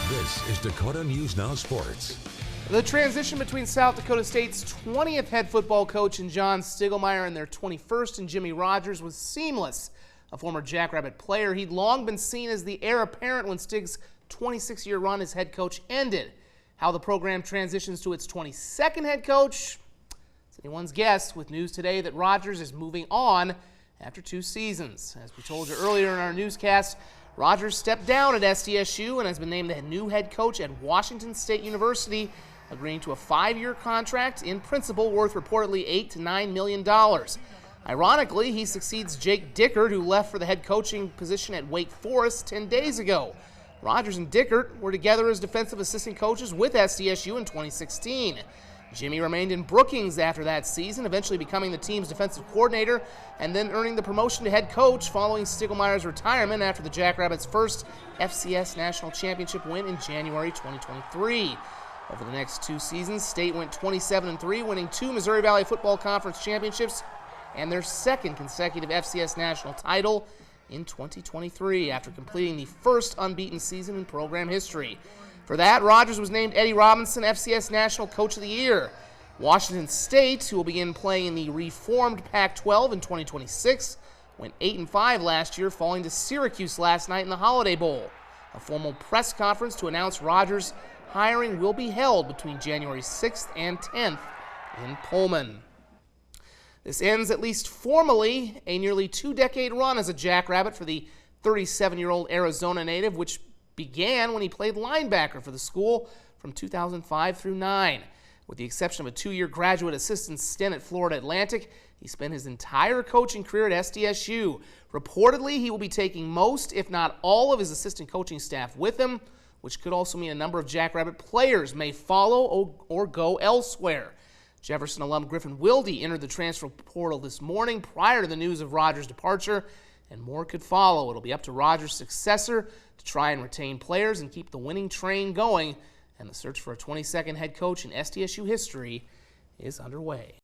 This is Dakota News Now Sports. The transition between South Dakota State's 20th head football coach in John Stiglmeyer and their 21st in Jimmy Rogers was seamless. A former Jackrabbit player, he'd long been seen as the heir apparent when Stig's 26-year run as head coach ended. How the program transitions to its 22nd head coach? It's anyone's guess, with news today that Rogers is moving on after 2 seasons. As we told you earlier in our newscast, Rogers stepped down at SDSU and has been named the new head coach at Washington State University, agreeing to a 5-year contract in principle worth reportedly $8 to $9 million. Ironically, he succeeds Jake Dickert, who left for the head coaching position at Wake Forest 10 days ago. Rogers and Dickert were together as defensive assistant coaches with SDSU in 2016. Jimmy remained in Brookings after that season, eventually becoming the team's defensive coordinator and then earning the promotion to head coach following Stiglmeyer's retirement after the Jackrabbits' first FCS National Championship win in January 2023. Over the next 2 seasons, State went 27-3, winning 2 Missouri Valley Football Conference championships and their 2nd consecutive FCS national title in 2023 after completing the first unbeaten season in program history. For that, Rogers was named Eddie Robinson FCS National Coach of the Year. Washington State, who will begin playing in the reformed Pac-12 in 2026, went 8-5 last year, falling to Syracuse last night in the Holiday Bowl. A formal press conference to announce Rogers' hiring will be held between January 6th and 10th in Pullman. This ends, at least formally, a nearly 2-decade run as a Jackrabbit for the 37-year-old Arizona native, which began when he played linebacker for the school from 2005 through 9. With the exception of a 2-year graduate assistant stint at Florida Atlantic, he spent his entire coaching career at SDSU. Reportedly, he will be taking most, if not all, of his assistant coaching staff with him, which could also mean a number of Jackrabbit players may follow or go elsewhere. Jefferson alum Griffin Wilde entered the transfer portal this morning prior to the news of Rogers' departure, and more could follow. It'll be up to Rogers' successor to try and retain players and keep the winning train going, and the search for a 22nd head coach in SDSU history is underway.